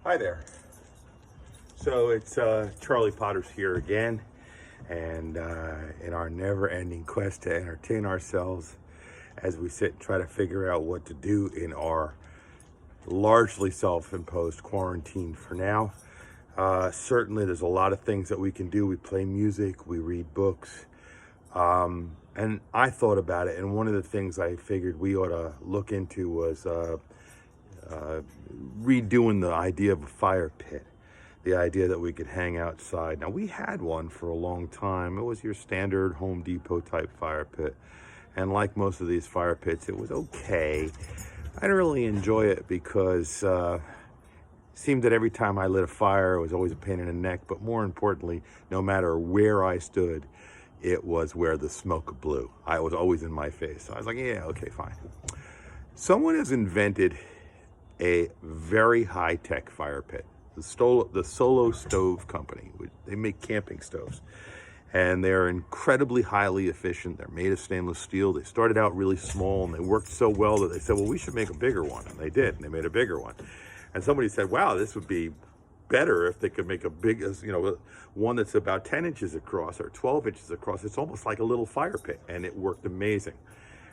Hi there. So it's Charlie Potter's here again, and in our never-ending quest to entertain ourselves as we sit and try to figure out what to do in our largely self-imposed quarantine for now. Certainly there's a lot of things that we can do. We play music, we read books, and I thought about it, and one of the things I figured we ought to look into was redoing the idea of a fire pit, the idea that we could hang outside. Now, we had one for a long time. It was your standard Home Depot type fire pit, and like most of these fire pits, it was okay. I didn't really enjoy it because it seemed that every time I lit a fire, it was always a pain in the neck, but more importantly, no matter where I stood, it was where the smoke blew. I was always in my face. So I was like, yeah, okay, fine. Someone has invented a very high-tech fire pit. The Solo Stove Company. They make camping stoves, and they're incredibly highly efficient. They're made of stainless steel. They started out really small, and they worked so well that they said, well, we should make a bigger one, and they did, and they made a bigger one. And somebody said, wow, this would be better if they could make a big, one that's about 10 inches across or 12 inches across. It's almost like a little fire pit, and it worked amazing.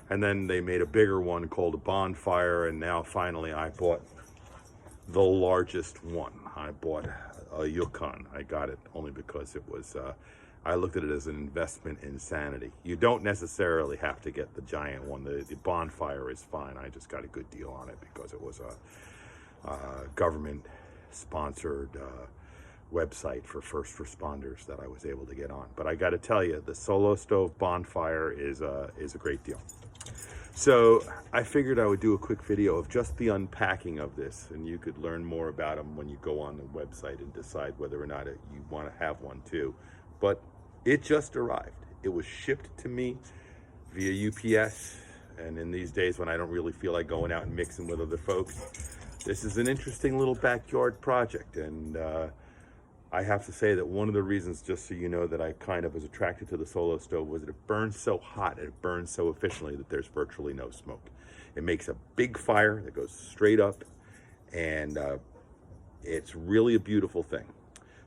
And then they made a bigger one called a bonfire, and now finally I bought the largest one. I bought a Yukon. I got it only because it was, I looked at it as an investment in sanity. You don't necessarily have to get the giant one. The bonfire is fine. I just got a good deal on it because it was a government-sponsored website for first responders that I was able to get on. But I got to tell you, the Solo Stove Bonfire is a great deal. So I figured I would do a quick video of just the unpacking of this, and you could learn more about them when you go on the website and decide whether or not you want to have one too. But it just arrived. It was shipped to me via UPS, and in these days when I don't really feel like going out and mixing with other folks, this is an interesting little backyard project. And I have to say that one of the reasons, just so you know, that I kind of was attracted to the Solo Stove was that it burns so hot and it burns so efficiently that there's virtually no smoke. It makes a big fire that goes straight up, and it's really a beautiful thing.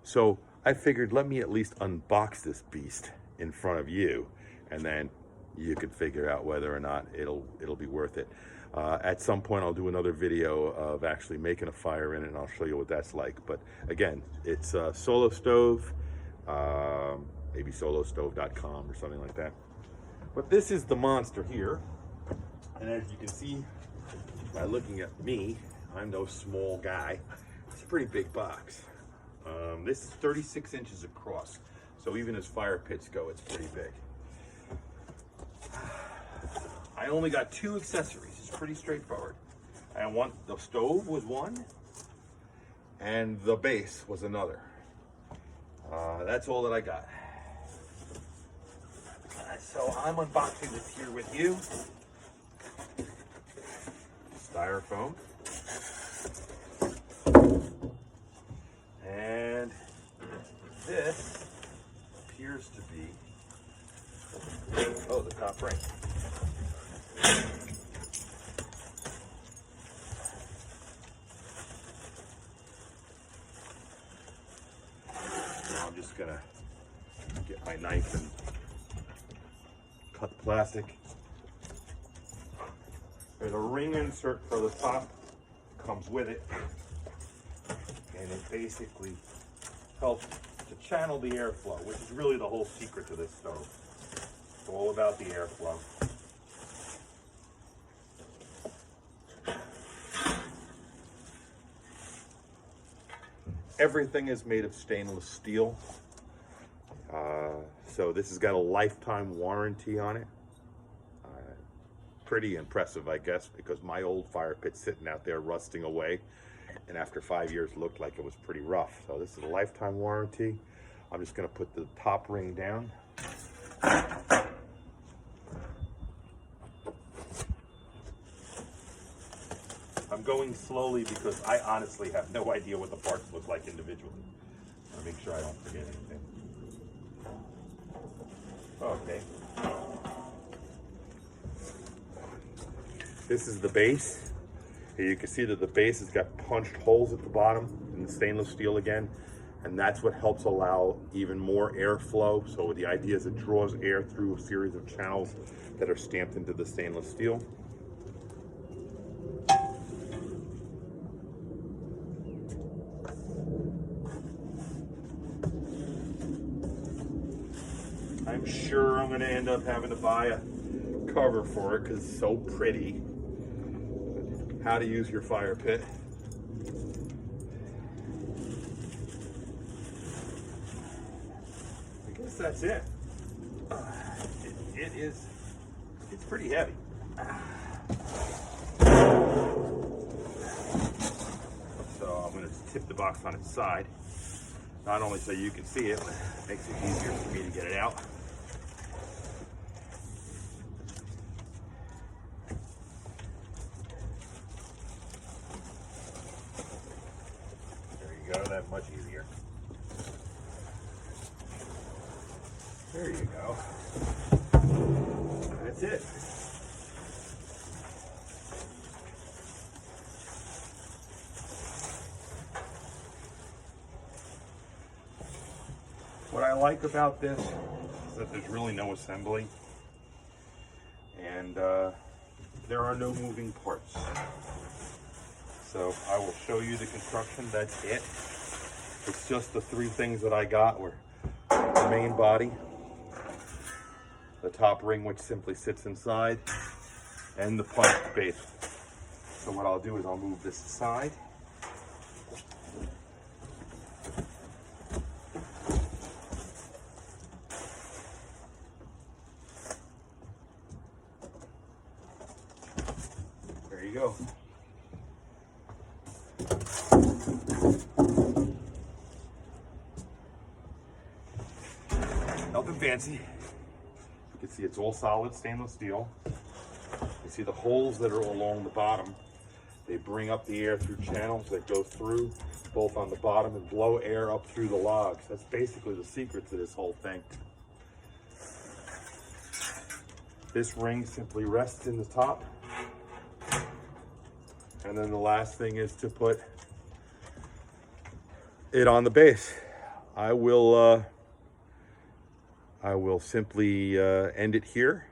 So I figured, let me at least unbox this beast in front of you, and then you could figure out whether or not it'll be worth it. At some point, I'll do another video of actually making a fire in it, and I'll show you what that's like. But again, it's a Solo Stove, maybe solostove.com or something like that. But this is the monster here. And as you can see by looking at me, I'm no small guy. It's a pretty big box. This is 36 inches across. So even as fire pits go, it's pretty big. I only got two accessories. It's pretty straightforward. The stove was one, and the base was another. That's all that I got. So I'm unboxing this here with you. Styrofoam. And this appears to be, oh, the top ring. Now I'm just gonna get my knife and cut the plastic. There's a ring insert for the top, comes with it, and it basically helps to channel the airflow, which is really the whole secret to this stove. It's all about the airflow. Everything is made of stainless steel. So this has got a lifetime warranty on it. Pretty impressive, I guess, because my old fire pit's sitting out there rusting away, and after 5 years looked like it was pretty rough. So this is a lifetime warranty. I'm just gonna put the top ring down. I'm going slowly because I honestly have no idea what the parts look like individually. I want to make sure I don't forget anything. Okay. This is the base. Here you can see that the base has got punched holes at the bottom in the stainless steel again, and that's what helps allow even more airflow. So the idea is it draws air through a series of channels that are stamped into the stainless steel. I'm sure I'm going to end up having to buy a cover for it because it's so pretty. How to use your fire pit. I guess that's it. It's pretty heavy. So I'm going to tip the box on its side. Not only so you can see it, but it makes it easier for me to get it out. There you go, that's much easier. There you go. That's it. What I like about this is that there's really no assembly, and there are no moving parts. So I will show you the construction. That's it. It's just the three things that I got were the main body, the top ring which simply sits inside, and the punched base. So what I'll do is I'll move this aside. There you go. Nothing fancy. You can see it's all solid stainless steel. You see the holes that are along the bottom. They bring up the air through channels that go through both on the bottom and blow air up through the logs. That's basically the secret to this whole thing. This ring simply rests in the top. And then the last thing is to put it on the base. I will simply end it here,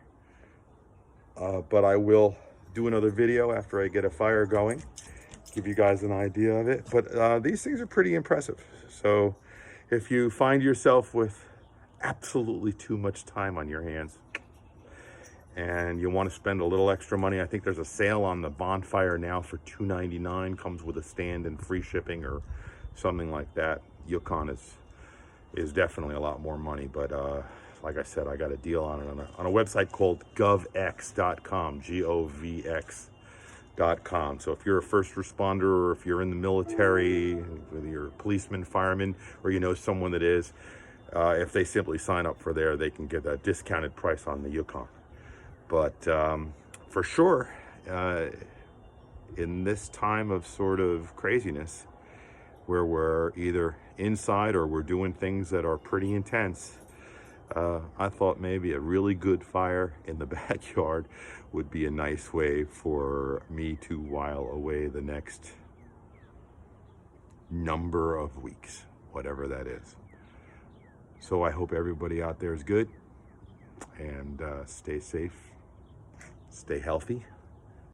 but I will do another video after I get a fire going, give you guys an idea of it. But these things are pretty impressive. So if you find yourself with absolutely too much time on your hands and you want to spend a little extra money, I think there's a sale on the bonfire now for $2.99, comes with a stand and free shipping or something like that. Yukon is definitely a lot more money, but like I said, I got a deal on it on a website called govx.com, govx.com. So if you're a first responder, or if you're in the military, whether you're a policeman, fireman, or you know someone that is, if they simply sign up for there, they can get a discounted price on the Yukon. But for sure, in this time of sort of craziness, where we're either inside or we're doing things that are pretty intense, I thought maybe a really good fire in the backyard would be a nice way for me to while away the next number of weeks, whatever that is. So I hope everybody out there is good, and stay safe, stay healthy,